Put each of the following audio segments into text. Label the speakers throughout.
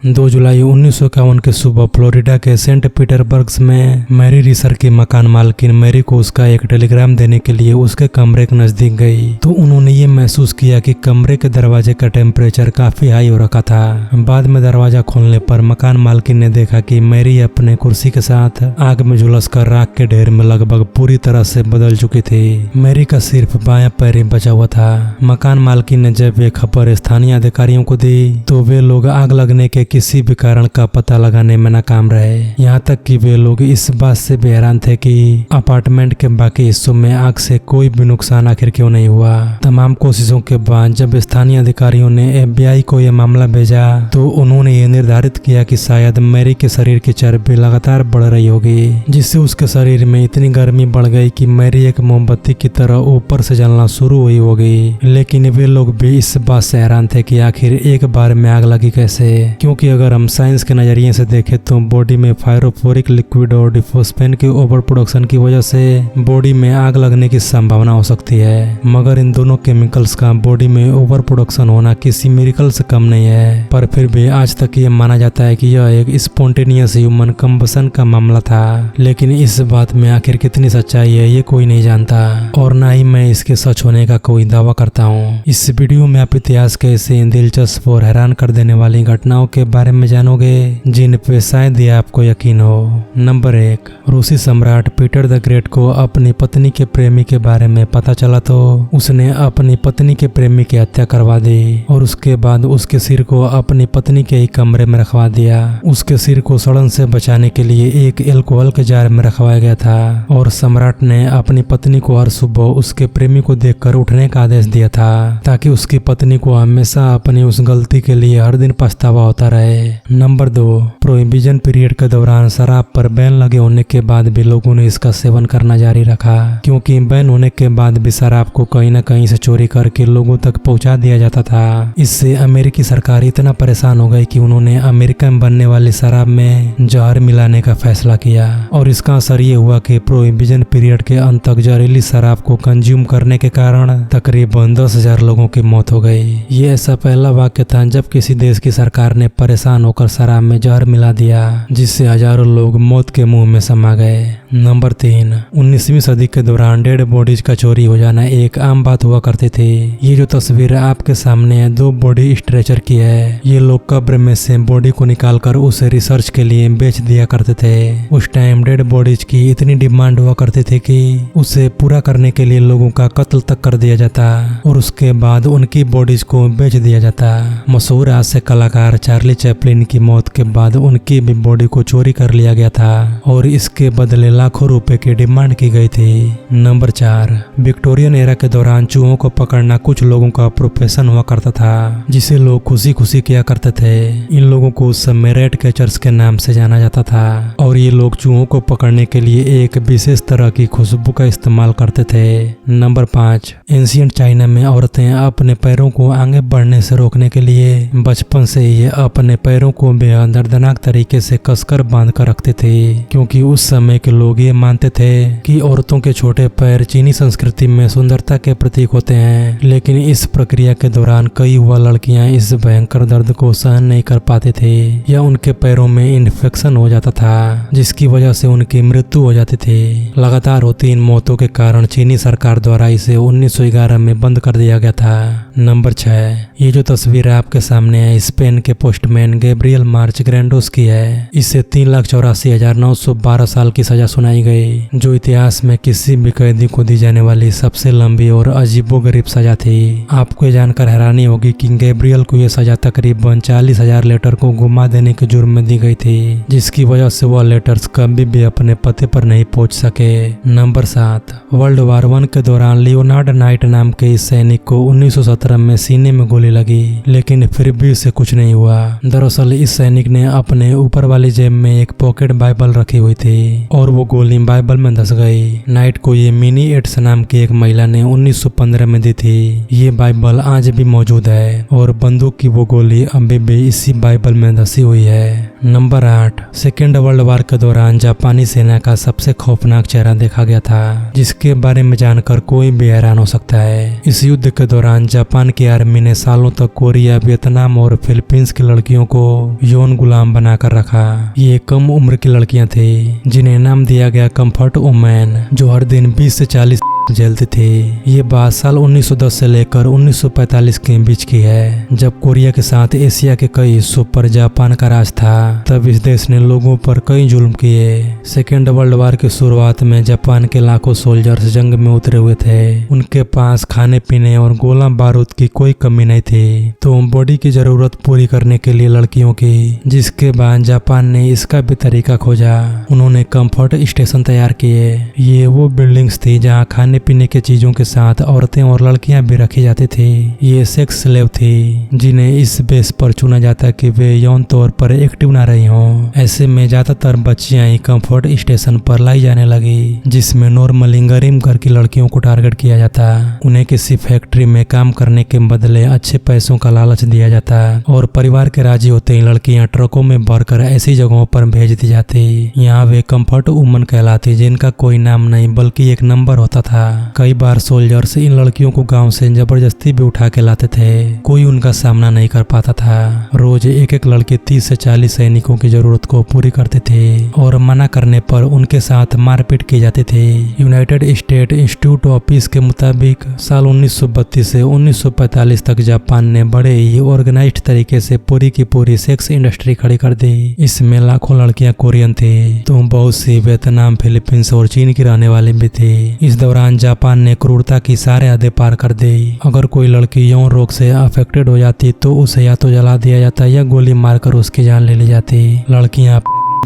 Speaker 1: 2 जुलाई 1951 की सुबह फ्लोरिडा के सेंट पीटर्सबर्ग में मैरी रीसर की मकान मालकिन मैरी को उसका एक टेलीग्राम देने के लिए उसके कमरे के नजदीक गई तो उन्होंने ये महसूस किया कि कमरे के दरवाजे का टेम्परेचर काफी हाई हो रखा था। बाद में दरवाजा खोलने पर मकान मालकिन ने देखा कि मैरी अपने कुर्सी के साथ आग में झुलस कर राख के ढेर में लगभग पूरी तरह से बदल चुकी थी। मैरी का सिर्फ बायां पैर ही बचा हुआ था। मकान मालकिन ने जब ये खबर स्थानीय अधिकारियों को दी तो वे लोग आग लगने के किसी भी कारण का पता लगाने में नाकाम रहे। यहाँ तक कि वे लोग इस बात से भी हैरान थे कि अपार्टमेंट के बाकी हिस्सों में आग से कोई भी नुकसान आखिर क्यों नहीं हुआ। तमाम कोशिशों के बाद जब स्थानीय अधिकारियों ने FBI को यह मामला भेजा तो उन्होंने ये निर्धारित किया कि शायद मैरी के शरीर की चर्बी लगातार बढ़ रही होगी, जिससे उसके शरीर में इतनी गर्मी बढ़ गई कि मैरी एक मोमबत्ती की तरह ऊपर से जलना शुरू हुई होगी। लेकिन वे लोग भी इस बात से हैरान थे कि आखिर एक बार में आग लगी कैसे, क्योंकि अगर हम साइंस के नजरिए से देखें तो बॉडी में फायरोफोरिक लिक्विड और डिफोस्फेन के ओवर प्रोडक्शन की वजह से बॉडी में आग लगने की संभावना हो सकती है, मगर इन दोनों केमिकल्स का बॉडी में ओवर प्रोडक्शन होना किसी मिरेकल से कम नहीं है। पर फिर भी आज तक ये माना जाता है कि यह एक स्पॉन्टेनियस ह्यूमन कंबशन का मामला था। लेकिन इस बात में आखिर कितनी सच्चाई है ये कोई नहीं जानता और ना ही मैं इसके सच होने का कोई दावा करता हूँ। इस वीडियो में आप इतिहास के ऐसे दिलचस्प और हैरान कर देने वाली घटनाओं के बारे में जानोगे जिन पे शायद ही आपको यकीन हो। नंबर 1, रूसी सम्राट पीटर द ग्रेट को अपनी पत्नी के प्रेमी के बारे में पता चला तो उसने अपनी पत्नी के प्रेमी की हत्या करवा दी और उसके बाद उसके सिर को अपनी पत्नी के ही कमरे में रखवा दिया। उसके सिर को सड़न से बचाने के लिए एक एल्कोहल के जार में रखवाया गया था और सम्राट ने अपनी पत्नी को हर सुबह उसके प्रेमी को देखकर उठने का आदेश दिया था ताकि उसकी पत्नी को हमेशा अपनी उस गलती के लिए हर दिन पछतावा होता रहे। नंबर 2, प्रोहिबिशन पीरियड के दौरान शराब पर बैन लगे होने के बाद भी लोगों ने इसका सेवन करना जारी रखा, क्योंकि बैन होने के बाद भी शराब को कहीं न कहीं से चोरी करके लोगों तक पहुंचा दिया जाता था। इससे अमेरिकी सरकार इतना परेशान हो गई कि उन्होंने अमेरिका में बनने वाली शराब में जहर मिलाने का फैसला किया और इसका असर ये हुआ कि प्रोहिबिशन पीरियड के अंत तक जहरीली शराब को कंज्यूम करने के कारण तकरीबन 10,000 लोगों की मौत हो गई। ये ऐसा पहला वाक्य था जब किसी देश की सरकार ने परेशान होकर शराब में जहर मिला दिया, जिससे हजारों लोग मौत के मुंह में समा गए। नंबर 3, 19वीं सदी के दौरान डेड बॉडीज का चोरी हो जाना एक आम बात हुआ करती थी। ये जो तस्वीर आपके सामने है 2 बॉडी स्ट्रेचर की है। ये लोग कब्र में से बॉडी को निकालकर उसे रिसर्च के लिए बेच दिया करते थे। उस टाइम डेड बॉडीज की इतनी डिमांड हुआ करती थी कि उसे पूरा करने के लिए लोगों का कत्ल तक कर दिया जाता और उसके बाद उनकी बॉडीज को बेच दिया जाता। मशहूर हास्य कलाकार चार्ली चैपलिन की मौत के बाद उनकी भी बॉडी को चोरी कर लिया गया था और इसके बदले लाखों रुपए की डिमांड की गई थी। नंबर 4, विक्टोरियन एरा के दौरान चूहों को पकड़ना कुछ लोगों का प्रोफेशन हुआ करता था, जिसे लोग खुशी खुशी किया करते थे। इन लोगों को उस समय रेड कैचर्स के नाम से जाना जाता था और ये लोग चूहों को पकड़ने के लिए एक विशेष तरह की खुशबू का इस्तेमाल करते थे। नंबर 5, एंशिएंट चाइना में औरतें अपने पैरों को आगे बढ़ने से रोकने के लिए बचपन से ही अपने पैरों को बेहद दर्दनाक तरीके से कसकर बांध कर रखते थे, क्योंकि उस समय के लोग ये मानते थे कि औरतों के छोटे पैर चीनी संस्कृति में सुंदरता के प्रतीक होते हैं। लेकिन इस प्रक्रिया के दौरान कई युवा लड़कियां इस भयंकर दर्द को सहन नहीं कर पाते थे या उनके पैरों में इन्फेक्शन हो जाता था, जिसकी वजह से उनकी मृत्यु हो जाती थी। लगातार होती इन मौतों के कारण चीनी सरकार द्वारा इसे 1911 में बंद कर दिया गया था। नंबर 6, ये जो तस्वीर आपके सामने है स्पेन के पोस्टमैन गैब्रियल मार्च ग्रैंडोस की है। इसे 3,84,912 साल की सजा सुनाई गई, जो इतिहास में किसी भी कैदी को दी जाने वाली सबसे लंबी और अजीबोगरीब सजा थी। आपको ये जानकर हैरानी होगी कि गैब्रियल को यह सजा तकरीबन 40,000 लेटर को घुमा देने के जुर्म में दी गई थी, जिसकी वजह से वह लेटर्स कभी भी अपने पते पर नहीं पहुंच सके। नंबर 7, वर्ल्ड वार 1 के दौरान लियोनार्ड नाइट नाम के इस सैनिक को 1917 में सीने में गोली लगी, लेकिन फिर भी उसे कुछ नहीं हुआ। दरअसल इस सैनिक ने अपने ऊपर वाली जेब में एक पॉकेट बाइबल रखी हुई थी और वो गोली बाइबल में धंस गई। नाइट को ये मिनी एड्स नाम की एक महिला ने 1915 में दी थी। ये बाइबल आज भी मौजूद है और बंदूक की वो गोली अभी भी इसी बाइबल में धंसी हुई है। नंबर 8, सेकेंड वर्ल्ड वार के दौरान जापानी सेना का सबसे खौफनाक चेहरा देखा गया था, जिसके बारे में जानकर कोई भी हैरान हो सकता है। इस युद्ध के दौरान जापान की आर्मी ने सालों तक कोरिया, वियतनाम और फिलीपींस की लड़कियों को यौन गुलाम बनाकर रखा। ये कम उम्र की लड़कियां थी जिन्हें नाम दिया गया कंफर्ट वुमेन, जो हर दिन 20 से 40 जलती थी। ये बात साल 1910 से लेकर 1945 के बीच की है, जब कोरिया के साथ एशिया के कई हिस्सों पर जापान का राज था। तब इस देश ने लोगों पर कई जुल्म किए। सेकेंड वर्ल्ड वार की शुरुआत में जापान के लाखों सोल्जर्स जंग में उतरे हुए थे। उनके पास खाने पीने और गोला बारूद की कोई कमी नहीं थी, तो बॉडी की जरूरत पूरी करने के लिए लड़कियों की, जिसके बाद जापान ने इसका भी तरीका खोजा। उन्होंने कंफर्ट स्टेशन तैयार किए। ये वो बिल्डिंग्स थी जहाँ खाने पीने के चीजों के साथ औरतें और लड़कियां भी रखी जाती थी। ये सेक्स स्लेव थी जिन्हें इस बेस पर चुना जाता कि वे यौन तौर पर एक्टिव ना रही हों। ऐसे में ज्यादातर बच्चियां ही कंफर्ट स्टेशन पर लाई जाने लगी, जिसमें नॉर्मली गरीब घर की लड़कियों को टारगेट किया जाता। उन्हें किसी फैक्ट्री में काम करने के बदले अच्छे पैसों का लालच दिया जाता और परिवार के राजी होते ही लड़कियां ट्रकों में भरकर ऐसी जगहों पर भेज दी जाती। यहाँ वे कंफर्ट वुमन कहलाती, जिनका कोई नाम नहीं बल्कि एक नंबर होता था। कई बार सोल्जर्स इन लड़कियों को गांव से जबरदस्ती भी उठा के लाते थे। कोई उनका सामना नहीं कर पाता था। रोज एक एक लड़के 30 से 40 सैनिकों की जरूरत को पूरी करते थे और मना करने पर उनके साथ मारपीट की जाती थी। United state institute of peace के मुताबिक साल 1932 से 1945 तक जापान ने बड़े ही ऑर्गेनाइज्ड तरीके से पूरी की पूरी सेक्स इंडस्ट्री खड़ी कर दी। इसमें लाखों लड़कियां कोरियन थी, तो बहुत सी वियतनाम, फिलीपींस और चीन की रहने वाली भी थी। इस दौरान जापान ने क्रूरता की सारे हदें पार कर दी। अगर कोई लड़की यौन रोग से अफेक्टेड हो जाती तो उसे या तो जला दिया जाता या गोली मारकर उसकी जान ले ली जाती। लड़कियां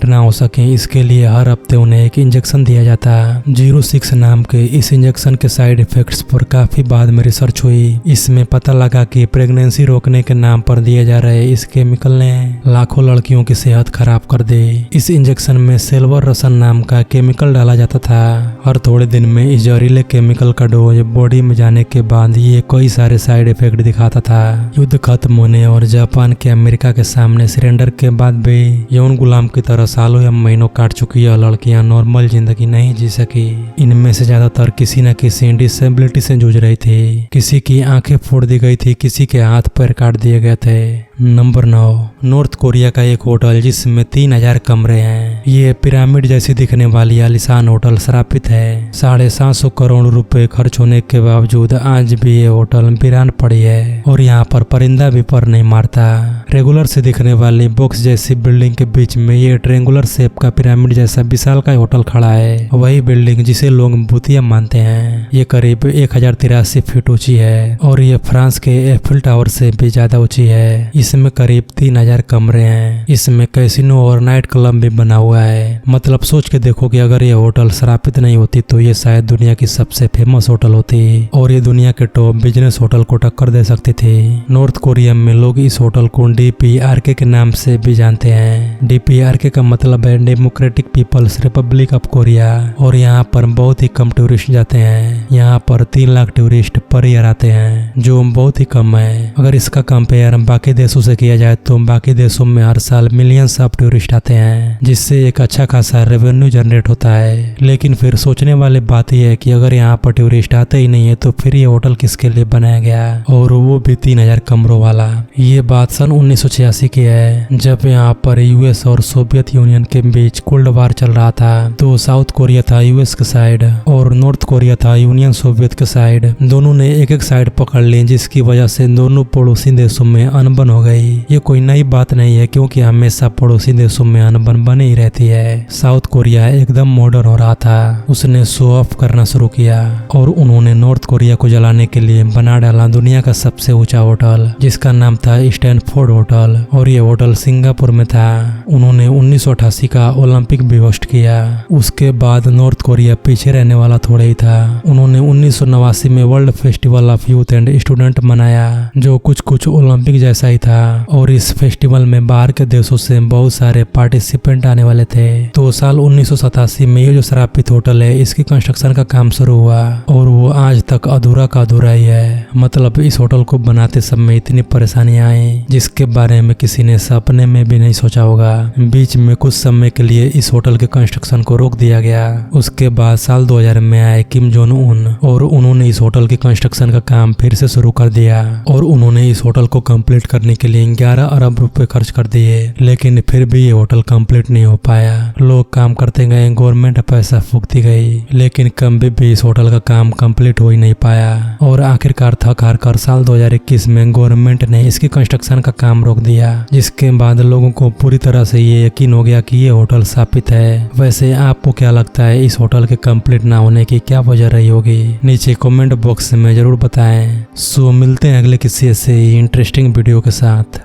Speaker 1: ना हो सके इसके लिए हर हफ्ते उन्हें एक इंजेक्शन दिया जाता। 06 नाम के इस इंजेक्शन के साइड इफेक्ट्स पर काफी बाद में रिसर्च हुई। इसमें पता लगा कि प्रेगनेंसी रोकने के नाम पर दिए जा रहे इस केमिकल ने लाखों लड़कियों की सेहत खराब कर दी। इस इंजेक्शन में सिल्वर रसन नाम का केमिकल डाला जाता था। हर थोड़े दिन में इस जहरीले केमिकल का डोज बॉडी में जाने के बाद ये कई सारे साइड इफेक्ट दिखाता था। युद्ध खत्म होने और जापान के अमेरिका के सामने सरेंडर के बाद भी यौन गुलाम की तरह सालों या महीनों काट चुकी यह लड़कियां नॉर्मल जिंदगी नहीं जी सकी। इनमें से ज्यादातर किसी न किसी डिसेबिलिटी से जूझ रही थी। किसी की आंखें फोड़ दी गई थी, किसी के हाथ पैर काट दिए गए थे। नंबर 9, नॉर्थ कोरिया का एक होटल जिसमें 3000 कमरे हैं। ये पिरामिड जैसी दिखने वाली आलीशान होटल श्रापित है। 750 करोड़ रुपए खर्च होने के बावजूद आज भी ये होटल वीरान पड़ी है और यहाँ पर परिंदा भी पर नहीं मारता। रेगुलर से दिखने वाली बॉक्स जैसी बिल्डिंग के बीच में ये ट्रायंगुलर शेप का पिरामिड जैसा विशाल का होटल खड़ा है। वही बिल्डिंग जिसे लोग भूतिया मानते हैं। ये करीब 1083 फीट ऊंची है और ये फ्रांस के एफिल टावर से भी ज्यादा ऊंची है। इसमें करीब 3000 कमरे हैं। इसमें कैसीनो और नाइट क्लब भी बना हुआ है। मतलब सोच के देखो कि अगर ये होटल श्रापित नहीं होती तो ये शायद दुनिया की सबसे फेमस होटल होती और ये दुनिया के टॉप बिजनेस होटल को टक्कर दे सकती थी। नॉर्थ कोरिया में लोग इस होटल को DPRK के नाम से भी जानते हैं। DPRK का मतलब है democratic people's republic of Korea और यहाँ पर बहुत ही कम टूरिस्ट जाते हैं। यहाँ पर 3 लाख टूरिस्ट पर ईयर आते हैं, जो बहुत ही कम है। अगर इसका कंपेयर बाकी देशों से किया जाए तो बाकी देशों में हर साल मिलियंस ऑफ टूरिस्ट आते हैं, जिससे एक अच्छा खासा रेवेन्यू जनरेट होता है। लेकिन फिर सोचने वाली बात यह है कि अगर यहाँ पर टूरिस्ट आते ही नहीं है तो फिर ये होटल किसके लिए बनाया गया, और वो भी 3000 कमरों वाला। ये बात सन 1986 की है, जब यहाँ पर यूएस और सोवियत यूनियन के बीच कोल्ड वार चल रहा था। तो साउथ कोरिया था यूएस के साइड और नॉर्थ कोरिया था यूनियन सोवियत के साइड। दोनों ने एक एक साइड पकड़ ली, जिसकी वजह से दोनों पड़ोसी देशों में अनबन हो गई। ये कोई नई बात नहीं है, क्योंकि हमेशा पड़ोसी देशों में अनबन बनी ही रहती है। साउथ कोरिया एकदम मॉडर्न हो रहा था। उसने शो ऑफ करना शुरू किया और उन्होंने नॉर्थ कोरिया को जलाने के लिए बना डाला दुनिया का सबसे ऊंचा होटल, जिसका नाम था स्टैनफोर्ड होटल और ये होटल सिंगापुर में था। उन्होंने 1988 का ओलंपिक भी होस्ट किया। उसके बाद नॉर्थ कोरिया पीछे रहने वाला थोड़ा ही था। उन्होंने 1989 में world festival of youth and student मनाया, जो कुछ ओलंपिक जैसा ही था, था और इस फेस्टिवल में बाहर के देशों से बहुत सारे पार्टिसिपेंट आने वाले थे। तो साल 1987 में ये जो श्रापित होटल है इसकी कंस्ट्रक्शन का काम शुरू हुआ और वो आज तक अधूरा का अधूरा ही है। मतलब इस होटल को बनाते समय इतनी परेशानियां आई जिसके बारे में किसी ने सपने में भी नहीं सोचा होगा। बीच में कुछ समय के लिए इस होटल के कंस्ट्रक्शन को रोक दिया गया। उसके बाद साल 2000 में आए किम जोंग उन और उन्होंने इस होटल के कंस्ट्रक्शन का काम फिर से शुरू कर दिया और उन्होंने इस होटल को कंप्लीट करने के लिए 11 अरब रुपए खर्च कर दिए, लेकिन फिर भी ये होटल कंप्लीट नहीं हो पाया। लोग काम करते गए, गवर्नमेंट पैसा फूकती गई, लेकिन कभी भी इस होटल का काम कंप्लीट हो ही नहीं पाया और आखिरकार थक हार कर साल 2021 में गवर्नमेंट ने इसकी कंस्ट्रक्शन का काम रोक दिया, जिसके बाद लोगों को पूरी तरह से ये यकीन हो गया कि ये होटल स्थापित है। वैसे आपको क्या लगता है इस होटल के कंप्लीट ना होने की क्या वजह रही होगी? नीचे कमेंट बॉक्स में जरूर बताएं। सो मिलते हैं अगले किसी ऐसे इंटरेस्टिंग वीडियो के साथ।